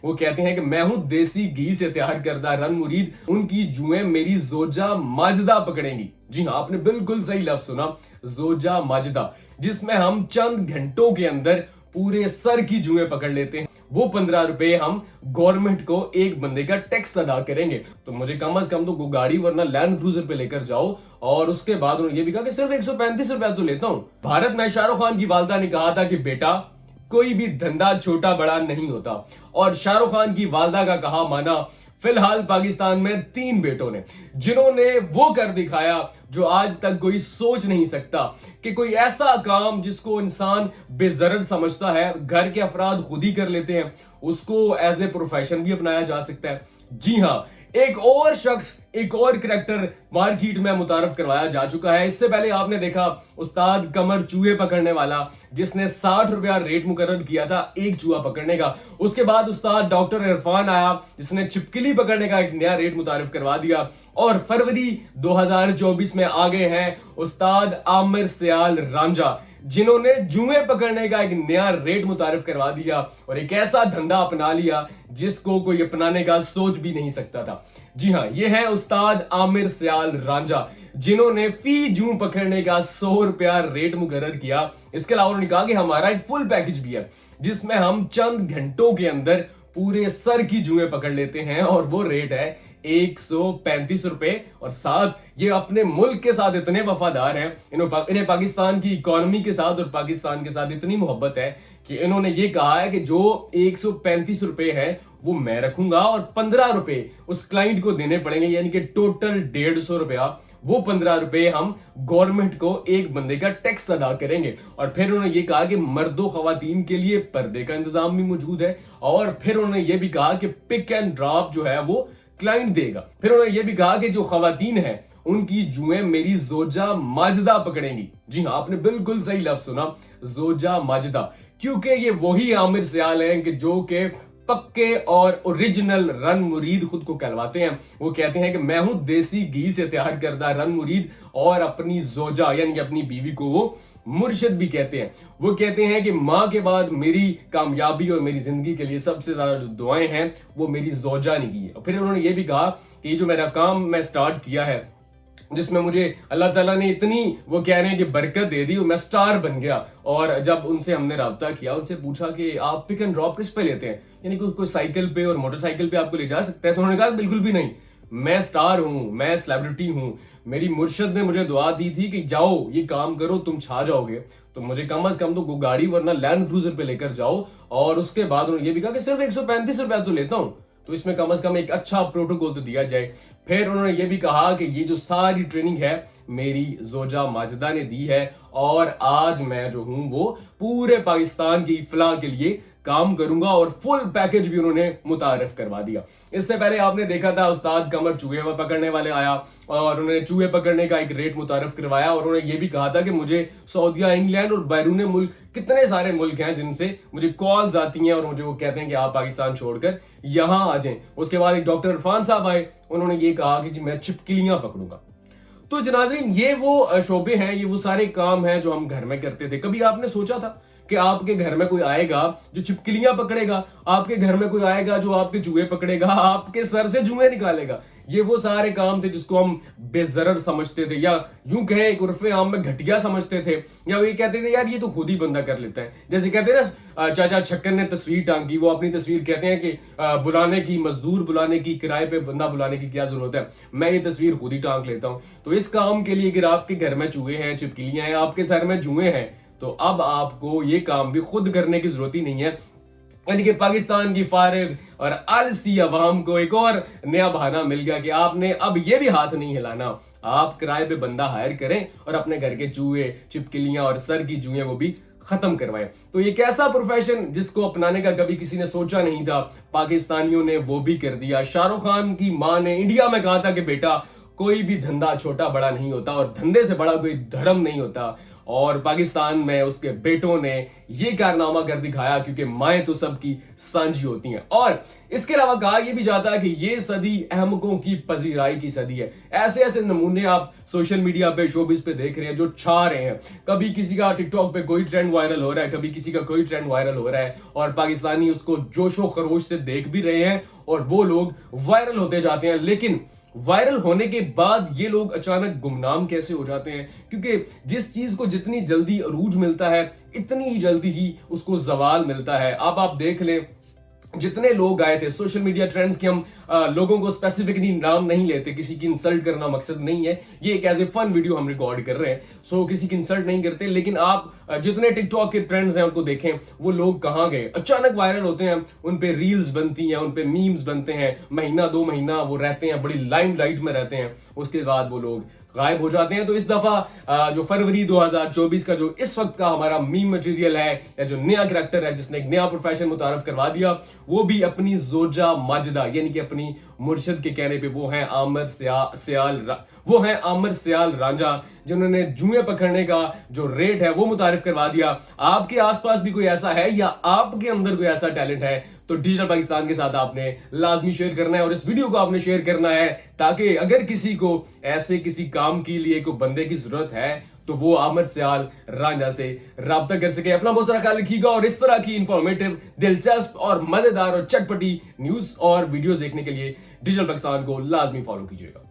वो कहते हैं कि मैं हूं देसी घी से तैयार करदा रन मुरीद, उनकी जुएं मेरी जोजा माजदा पकड़ेंगी। जी हाँ, आपने बिल्कुल सही लफ्ज सुना, जोजा माजदा, जिसमें हम चंद घंटों के अंदर पूरे सर की जुएं पकड़ लेते हैं। वो 15 रुपए हम गवर्नमेंट को एक बंदे का टैक्स अदा करेंगे। तो मुझे कम से कम तो गाड़ी वरना लैंड क्रूजर पे लेकर जाओ। और उसके बाद उन्होंने ये भी कहा कि सिर्फ 135 रुपया तो लेता हूं। भारत में शाहरुख खान की वालदा ने कहा था कि बेटा कोई भी धंधा छोटा बड़ा नहीं होता, और शाहरुख खान की वालदा का कहा माना। फिलहाल पाकिस्तान में 3 बेटों ने जिन्होंने वो कर दिखाया जो आज तक कोई सोच नहीं सकता, कि कोई ऐसा काम जिसको इंसान बेजरर समझता है, घर के अफराद खुद ही कर लेते हैं, उसको एज ए प्रोफेशन भी अपनाया जा सकता है। जी हाँ, एक और शख्स, एक और करैक्टर मार्केट में मुतारफ करवाया जा चुका है। इससे पहले आपने देखा उस्ताद कमर चूहे पकड़ने वाला, जिसने 60 रुपया रेट मुकर्रर किया था एक चूहा पकड़ने का। उसके बाद उस्ताद डॉक्टर इरफान आया, जिसने छिपकली पकड़ने का एक नया रेट मुतारफ करवा दिया। और फरवरी 2024 में आ गए हैं उस्ताद आमिर सियाल रांझा, जिन्होंने जुए पकड़ने का एक नया रेट मुतारिफ करवा दिया और एक ऐसा धंधा अपना लिया जिसको कोई अपनाने का सोच भी नहीं सकता था। जी हाँ, ये है उस्ताद आमिर सियाल रांझा, जिन्होंने फी जू पकड़ने का 100 रुपया रेट मुकर्रर किया। इसके अलावा उन्होंने कहा कि हमारा एक फुल पैकेज भी है, जिसमें हम चंद घंटों के अंदर पूरे सर की जुएं पकड़ लेते हैं, और वो रेट है 135 रुपए। और साथ ये अपने मुल्क के साथ इतने वफादार हैं, इन्हें पाकिस्तान की इकोनॉमी के साथ और पाकिस्तान के साथ इतनी मोहब्बत है कि इन्होंने ये कहा है कि जो 135 रुपए है वो मैं रखूंगा और 15 रुपए उस क्लाइंट को देने पड़ेंगे, यानी कि टोटल 150 रुपया। वो 15 रुपए हम गवर्नमेंट को एक बंदे का टैक्स अदा करेंगे। और फिर उन्होंने ये कहा कि मर्दों खवातीन के लिए पर्दे का इंतजाम भी मौजूद है। और फिर उन्होंने ये भी कहा कि पिक एंड ड्रॉप जो है वो क्लाइंट देगा। फिर उन्होंने ये भी कहा कि जो खवातीन है उनकी जुएं मेरी जोजा माजदा पकड़ेंगी। जी हाँ, आपने बिल्कुल सही लफ्ज सुना, जोजा माजदा, क्योंकि ये वही आमिर सियाल हैं कि जो के पक्के और ओरिजिनल रन मुरीद खुद को कहलवाते हैं। वो कहते हैं कि मैं हूं देसी घी से तैयार करदा रन मुरीद, और अपनी जोजा यानी कि अपनी बीवी को वो मुर्शिद भी कहते हैं। वो कहते हैं कि माँ के बाद मेरी कामयाबी और मेरी जिंदगी के लिए सबसे ज्यादा जो दुआएं हैं वो मेरी जोजा ने की है। और फिर उन्होंने ये भी कहा कि ये जो मेरा काम मैं स्टार्ट किया है, जिसमें मुझे अल्लाह ताला ने इतनी वो कह रहे हैं कि बरकत दे दी, मैं स्टार बन गया। और जब उनसे हमने राब्ता किया, उनसे पूछा कि आप पिक एंड ड्रॉप किस पे लेते हैं, यानी कि कोई साइकिल पे और मोटरसाइकिल पे आपको ले जा सकते हैं, तो उन्होंने कहा बिल्कुल भी नहीं, मैं स्टार हूं, मैं सेलिब्रिटी हूं। मेरी मुर्शिद ने मुझे दुआ दी थी कि जाओ ये काम करो, तुम छा जाओगे। तो मुझे कम से कम तो गाड़ी वरना लैंड क्रूजर पे लेकर जाओ। और उसके बाद उन्होंने ये भी कहा कि सिर्फ 135 रुपया तो लेता हूं, तो इसमें कम से कम एक अच्छा प्रोटोकॉल तो दिया जाए। फिर उन्होंने ये भी कहा कि ये जो सारी ट्रेनिंग है मेरी जोजा माजदा ने दी है, और आज मैं जो हूं वो पूरे पाकिस्तान की फलाह के लिए काम करूंगा। और फुल पैकेज भी उन्होंने मुतारिफ करवा दिया। इससे पहले आपने देखा था उस्ताद कमर चूहे पकड़ने वाले आया, और उन्होंने चूहे पकड़ने का एक रेट मुतारिफ करवाया। और उन्होंने ये भी कहा था कि मुझे सऊदीया, इंग्लैंड और बैरून मुल्क, कितने सारे मुल्क हैं जिनसे मुझे कॉल्स आती हैं और मुझे वो कहते हैं कि आप पाकिस्तान छोड़कर यहां आ जाएं। उसके बाद एक डॉक्टर इरफान साहब आए, उन्होंने ये कहा कि मैं छिपकलियां पकड़ूंगा। तो जनाज़रीन, ये वो शोबे हैं, ये वो सारे काम हैं जो हम घर में करते थे। कभी आपने सोचा था कि आपके घर में कोई आएगा जो छिपकलियां पकड़ेगा, आपके घर में कोई आएगा जो आपके जुए पकड़ेगा, आपके सर से जुए निकालेगा? ये वो सारे काम थे जिसको हम बेजरर समझते थे, या यूं कहें एक उर्फे आम में घटिया समझते थे, या ये कहते थे यार ये तो खुद ही बंदा कर लेता है। जैसे कहते हैं ना, चाचा छक्कर ने तस्वीर टांगी, वो अपनी तस्वीर कहते हैं कि बुलाने की, मजदूर बुलाने की, किराए पे बंदा बुलाने की क्या जरूरत है, मैं ये तस्वीर खुद ही टांग लेता हूं। तो इस काम के लिए अगर आपके घर में चूहे हैं, छिपकलियां हैं, आपके सर में जुए हैं, तो अब आपको ये काम भी खुद करने की जरूरत ही नहीं है। यानी कि पाकिस्तान की फारिग और आलसी अवाम को एक और नया बहाना मिल गया कि आपने अब ये भी हाथ नहीं हिलाना, आप किराए पे बंदा हायर करें और अपने घर के चूहे, छिपकलियां और सर की जुएं वो भी खत्म करवाएं। तो ये कैसा प्रोफेशन जिसको अपनाने का कभी किसी ने सोचा नहीं था, पाकिस्तानियों ने वो भी कर दिया। शाहरुख खान की मां ने इंडिया में कहा था कि बेटा कोई भी धंधा छोटा बड़ा नहीं होता, और धंधे से बड़ा कोई धर्म नहीं होता। और पाकिस्तान में उसके बेटों ने ये कारनामा कर दिखाया, क्योंकि माएँ तो सबकी सांझी होती हैं। और इसके अलावा कहा यह भी जाता है कि ये सदी अहमकों की पजीराई की सदी है। ऐसे ऐसे नमूने आप सोशल मीडिया पे, शोबिस पे देख रहे हैं जो छा रहे हैं। कभी किसी का टिकटॉक पे कोई ट्रेंड वायरल हो रहा है, कभी किसी का कोई ट्रेंड वायरल हो रहा है, और पाकिस्तानी उसको जोशो खरोश से देख भी रहे हैं और वो लोग वायरल होते जाते हैं। लेकिन वायरल होने के बाद ये लोग अचानक गुमनाम कैसे हो जाते हैं? क्योंकि जिस चीज को जितनी जल्दी अरूज मिलता है, इतनी ही जल्दी ही उसको जवाल मिलता है। अब आप देख लें, जितने लोग आए थे सोशल मीडिया ट्रेंड्स के, हम लोगों को स्पेसिफिकली नाम नहीं लेते, किसी की इंसल्ट करना मकसद नहीं है, ये एक एज ए फन वीडियो हम रिकॉर्ड कर रहे हैं, सो किसी की इंसल्ट नहीं करते। लेकिन आप जितने टिकटॉक के ट्रेंड्स हैं उनको देखें, वो लोग कहाँ गए? अचानक वायरल होते हैं, उन पे रील्स बनती हैं, उन पे मीम्स बनते हैं, महीना 2 महीना वो रहते हैं, बड़ी लाइमलाइट में रहते हैं, उसके बाद वो लोग गायब हो जाते हैं। तो इस दफा जो फरवरी 2024 का जो इस वक्त का हमारा मीम मटेरियल है, या जो नया करैक्टर है जिसने एक नया प्रोफेशन मुतारफ करवा दिया, वो भी अपनी जोजा माजिदा यानी कि अपनी मुर्शद के कहने पे वो हैं आमर सियाल रांझा, जिन्होंने जुए पकड़ने का जो रेट है वो मुतारिफ करवा दिया। आपके आसपास भी कोई ऐसा है या आपके अंदर कोई ऐसा टैलेंट है तो डिजिटल पाकिस्तान के साथ आपने लाजमी शेयर करना है, और इस वीडियो को आपने शेयर करना है, ताकि अगर किसी को ऐसे किसी काम के लिए कोई बंदे की जरूरत है तो वो आमर सियाल रांझा से राब्ता कर सके। अपना बहुत सारा ख्याल रखिएगा, और इस तरह की इंफॉर्मेटिव, दिलचस्प और मजेदार और चटपटी न्यूज और वीडियोस देखने के लिए डिजिटल पाकिस्तान को लाजमी फॉलो कीजिएगा।